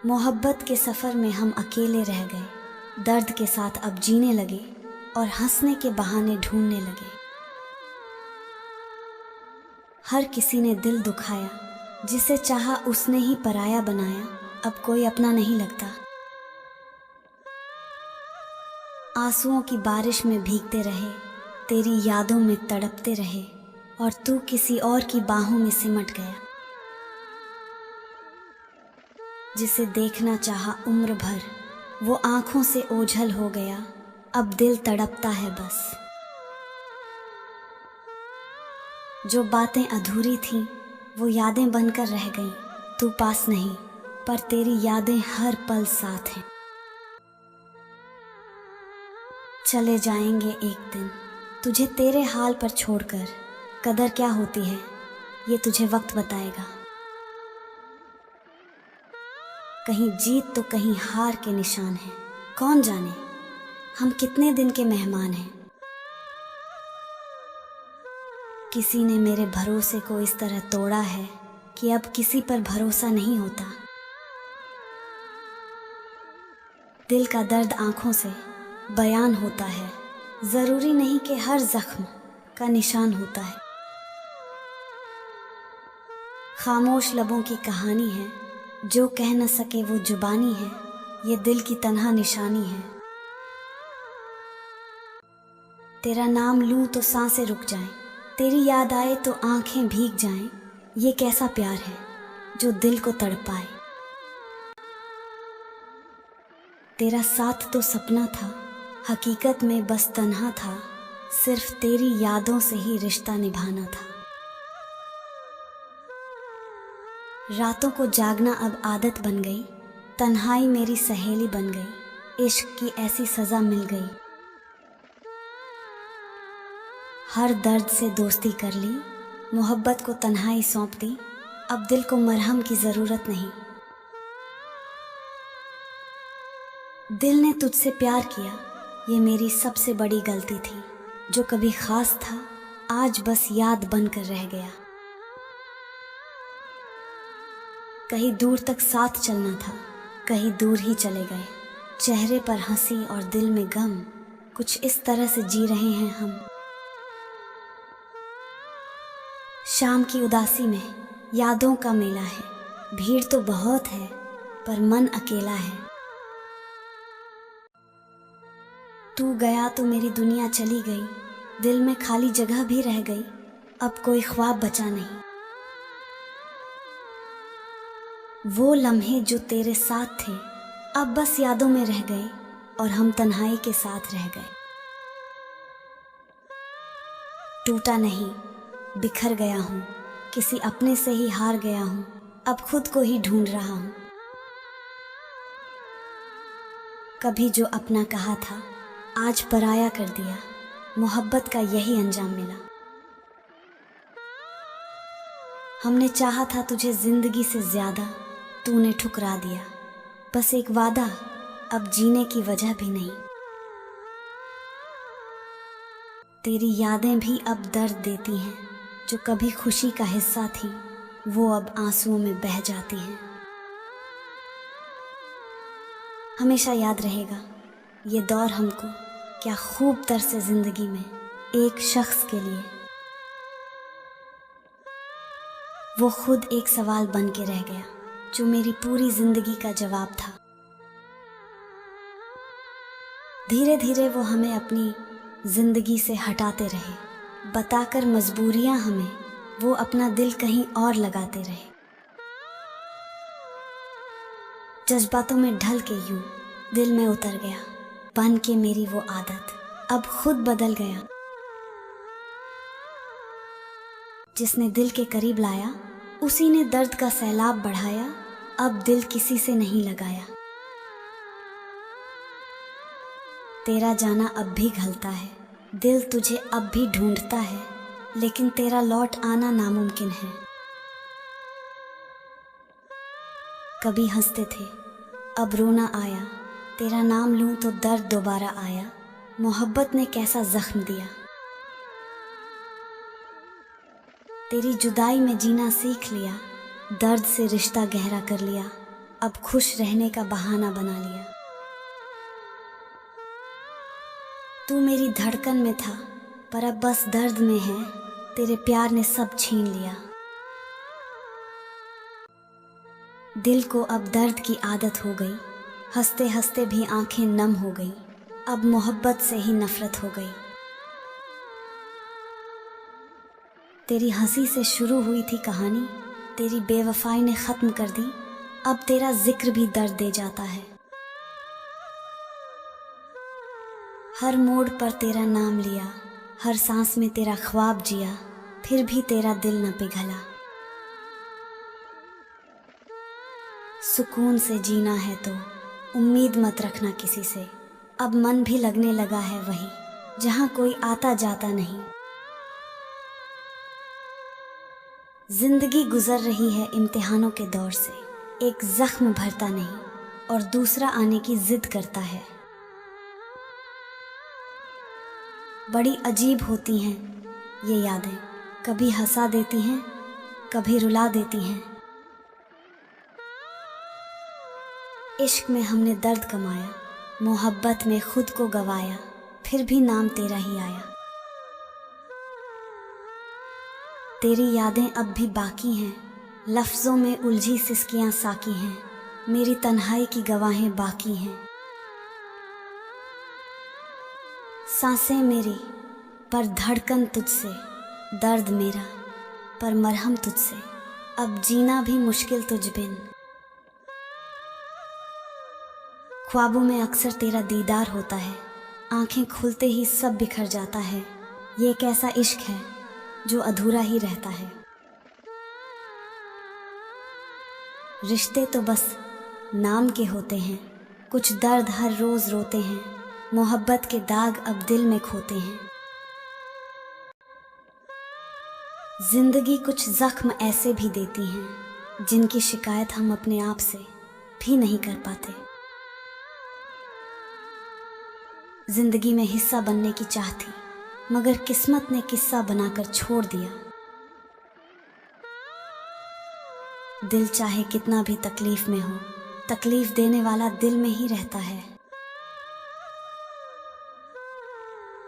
मोहब्बत के सफ़र में हम अकेले रह गए, दर्द के साथ अब जीने लगे और हंसने के बहाने ढूंढने लगे। हर किसी ने दिल दुखाया, जिसे चाहा उसने ही पराया बनाया, अब कोई अपना नहीं लगता। आंसुओं की बारिश में भीगते रहे, तेरी यादों में तड़पते रहे और तू किसी और की बाहों में सिमट गया। जिसे देखना चाहा उम्र भर, वो आंखों से ओझल हो गया, अब दिल तड़पता है बस। जो बातें अधूरी थीं, वो यादें बनकर रह गईं। तू पास नहीं, पर तेरी यादें हर पल साथ हैं। चले जाएंगे एक दिन, तुझे तेरे हाल पर छोड़कर। कदर क्या होती है, ये तुझे वक्त बताएगा। कहीं जीत तो कहीं हार के निशान हैं। कौन जाने हम कितने दिन के मेहमान हैं। किसी ने मेरे भरोसे को इस तरह तोड़ा है कि अब किसी पर भरोसा नहीं होता। दिल का दर्द आंखों से बयान होता है, जरूरी नहीं कि हर जख्म का निशान होता है। खामोश लबों की कहानी है, जो कह न सके वो जुबानी है, ये दिल की तन्हा निशानी है। तेरा नाम लूं तो सांसें रुक जाएं, तेरी याद आए तो आंखें भीग जाएं। ये कैसा प्यार है जो दिल को तड़पाए। तेरा साथ तो सपना था, हकीकत में बस तन्हा था। सिर्फ तेरी यादों से ही रिश्ता निभाना था। रातों को जागना अब आदत बन गई, तन्हाई मेरी सहेली बन गई। इश्क की ऐसी सजा मिल गई। हर दर्द से दोस्ती कर ली, मोहब्बत को तन्हाई सौंप दी। अब दिल को मरहम की ज़रूरत नहीं। दिल ने तुझसे प्यार किया, ये मेरी सबसे बड़ी गलती थी। जो कभी ख़ास था, आज बस याद बनकर रह गया। कहीं दूर तक साथ चलना था, कहीं दूर ही चले गए। चेहरे पर हंसी और दिल में गम, कुछ इस तरह से जी रहे हैं हम। शाम की उदासी में यादों का मेला है। भीड़ तो बहुत है, पर मन अकेला है। तू गया तो मेरी दुनिया चली गई, दिल में खाली जगह भी रह गई। अब कोई ख्वाब बचा नहीं। वो लम्हे जो तेरे साथ थे, अब बस यादों में रह गए और हम तन्हाई के साथ रह गए। टूटा नहीं, बिखर गया हूँ, किसी अपने से ही हार गया हूँ। अब खुद को ही ढूंढ रहा हूँ। कभी जो अपना कहा था, आज पराया कर दिया। मोहब्बत का यही अंजाम मिला। हमने चाहा था तुझे जिंदगी से ज्यादा, तूने ठुकरा दिया। बस एक वादा, अब जीने की वजह भी नहीं। तेरी यादें भी अब दर्द देती हैं, जो कभी खुशी का हिस्सा थी, वो अब आंसुओं में बह जाती हैं। हमेशा याद रहेगा ये दौर हमको, क्या खूब तरसे जिंदगी में एक शख्स के लिए। वो खुद एक सवाल बन के रह गया, जो मेरी पूरी जिंदगी का जवाब था। धीरे धीरे वो हमें अपनी जिंदगी से हटाते रहे, बताकर मजबूरियां हमें, वो अपना दिल कहीं और लगाते रहे। जज्बातों में ढल के यूं दिल में उतर गया, बन के मेरी वो आदत अब खुद बदल गया। जिसने दिल के करीब लाया, उसी ने दर्द का सैलाब बढ़ाया। अब दिल किसी से नहीं लगाया। तेरा जाना अब भी घलता है, दिल तुझे अब भी ढूंढता है, लेकिन तेरा लौट आना नामुमकिन है। कभी हंसते थे, अब रोना आया। तेरा नाम लूं तो दर्द दोबारा आया। मोहब्बत ने कैसा जख्म दिया। तेरी जुदाई में जीना सीख लिया, दर्द से रिश्ता गहरा कर लिया। अब खुश रहने का बहाना बना लिया। तू मेरी धड़कन में था, पर अब बस दर्द में है, तेरे प्यार ने सब छीन लिया। दिल को अब दर्द की आदत हो गई, हंसते हंसते भी आंखें नम हो गई, अब मोहब्बत से ही नफरत हो गई। तेरी हंसी से शुरू हुई थी कहानी, तेरी बेवफाई ने ख़त्म कर दी, अब तेरा जिक्र भी दर्द दे जाता है। हर मोड़ पर तेरा नाम लिया, हर सांस में तेरा ख्वाब जिया, फिर भी तेरा दिल न पिघला। सुकून से जीना है तो उम्मीद मत रखना किसी से, अब मन भी लगने लगा है वहीं जहाँ कोई आता जाता नहीं। जिंदगी गुजर रही है इम्तिहानों के दौर से, एक जख्म भरता नहीं और दूसरा आने की जिद करता है। बड़ी अजीब होती हैं ये यादें, कभी हंसा देती हैं, कभी रुला देती हैं। इश्क में हमने दर्द कमाया, मोहब्बत में खुद को गवाया, फिर भी नाम तेरा ही आया। तेरी यादें अब भी बाकी हैं, लफ्ज़ों में उलझी सिसकियां साकी हैं, मेरी तन्हाई की गवाहें बाकी हैं। सांसें मेरी पर धड़कन तुझसे, दर्द मेरा पर मरहम तुझसे, अब जीना भी मुश्किल तुझ बिन। ख्वाबों में अक्सर तेरा दीदार होता है, आंखें खुलते ही सब बिखर जाता है। ये कैसा इश्क है जो अधूरा ही रहता है। रिश्ते तो बस नाम के होते हैं, कुछ दर्द हर रोज रोते हैं, मोहब्बत के दाग अब दिल में खोते हैं। जिंदगी कुछ जख्म ऐसे भी देती हैं जिनकी शिकायत हम अपने आप से भी नहीं कर पाते। जिंदगी में हिस्सा बनने की चाह थी, मगर किस्मत ने किस्सा बनाकर छोड़ दिया। दिल चाहे कितना भी तकलीफ में हो, तकलीफ देने वाला दिल में ही रहता है।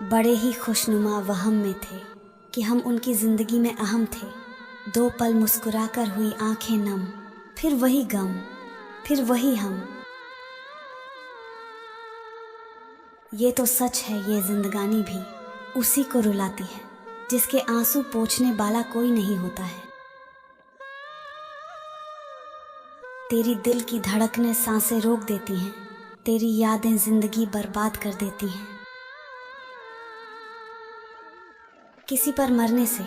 बड़े ही खुशनुमा वहम में थे कि हम उनकी जिंदगी में अहम थे। 2 पल मुस्कुराकर हुई आंखें नम, फिर वही गम, फिर वही हम। ये तो सच है, ये जिंदगानी भी उसी को रुलाती है जिसके आंसू पोंछने वाला कोई नहीं होता है। तेरी दिल की धड़कनें सांसें रोक देती हैं, तेरी यादें जिंदगी बर्बाद कर देती हैं। किसी पर मरने से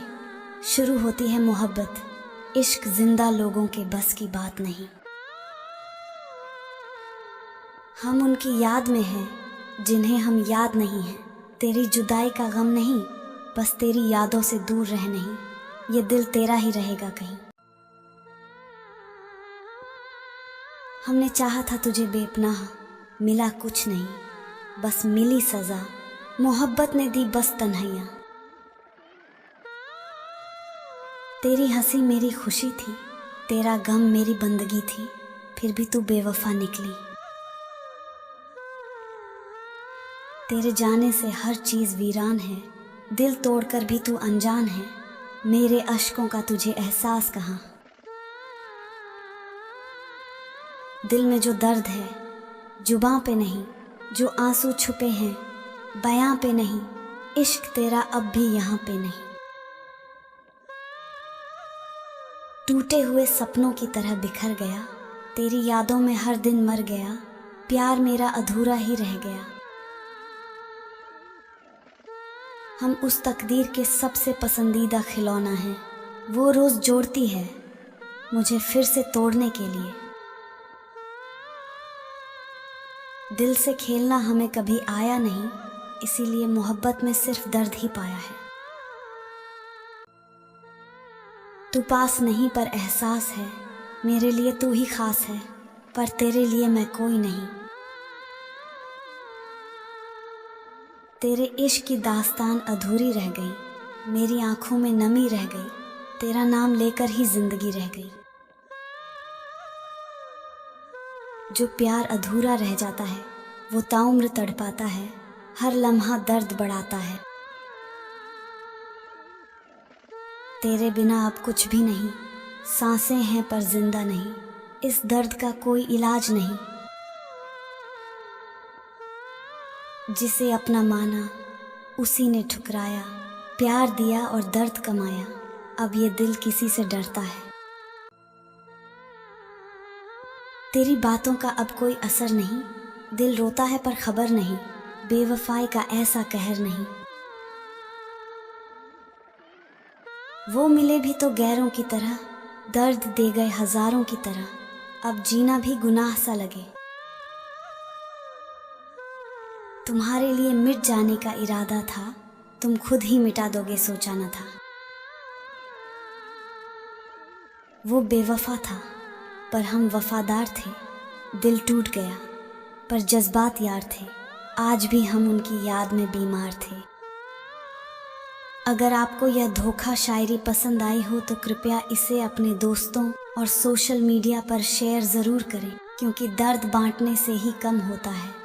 शुरू होती है मोहब्बत, इश्क जिंदा लोगों के बस की बात नहीं। हम उनकी याद में हैं जिन्हें हम याद नहीं हैं। तेरी जुदाई का गम नहीं, बस तेरी यादों से दूर रह नहीं, ये दिल तेरा ही रहेगा कहीं। हमने चाहा था तुझे बेपनाह, मिला कुछ नहीं, बस मिली सजा, मोहब्बत ने दी बस तन्हाइयाँ। तेरी हंसी मेरी खुशी थी, तेरा गम मेरी बंदगी थी, फिर भी तू बेवफा निकली। तेरे जाने से हर चीज़ वीरान है, दिल तोड़कर भी तू अनजान है, मेरे अश्कों का तुझे एहसास कहाँ। दिल में जो दर्द है जुबां पे नहीं, जो आंसू छुपे हैं बयां पे नहीं, इश्क तेरा अब भी यहाँ पे नहीं। टूटे हुए सपनों की तरह बिखर गया, तेरी यादों में हर दिन मर गया, प्यार मेरा अधूरा ही रह गया। हम उस तकदीर के सबसे पसंदीदा खिलौना हैं, वो रोज़ जोड़ती है मुझे फिर से तोड़ने के लिए। दिल से खेलना हमें कभी आया नहीं, इसीलिए मोहब्बत में सिर्फ दर्द ही पाया है। तू पास नहीं पर एहसास है, मेरे लिए तू ही खास है, पर तेरे लिए मैं कोई नहीं। तेरे इश्क की दास्तान अधूरी रह गई, मेरी आंखों में नमी रह गई, तेरा नाम लेकर ही जिंदगी रह गई। जो प्यार अधूरा रह जाता है वो ताउम्र तड़पाता है, हर लम्हा दर्द बढ़ाता है। तेरे बिना अब कुछ भी नहीं, सांसें हैं पर जिंदा नहीं, इस दर्द का कोई इलाज नहीं। जिसे अपना माना उसी ने ठुकराया, प्यार दिया और दर्द कमाया, अब ये दिल किसी से डरता है। तेरी बातों का अब कोई असर नहीं, दिल रोता है पर खबर नहीं, बेवफाई का ऐसा कहर नहीं। वो मिले भी तो गैरों की तरह, दर्द दे गए हजारों की तरह, अब जीना भी गुनाह सा लगे। तुम्हारे लिए मिट जाने का इरादा था, तुम खुद ही मिटा दोगे सोचा न था। वो बेवफा था पर हम वफादार थे, दिल टूट गया पर जज्बात यार थे, आज भी हम उनकी याद में बीमार थे। अगर आपको यह धोखा शायरी पसंद आई हो तो कृपया इसे अपने दोस्तों और सोशल मीडिया पर शेयर ज़रूर करें, क्योंकि दर्द बांटने से ही कम होता है।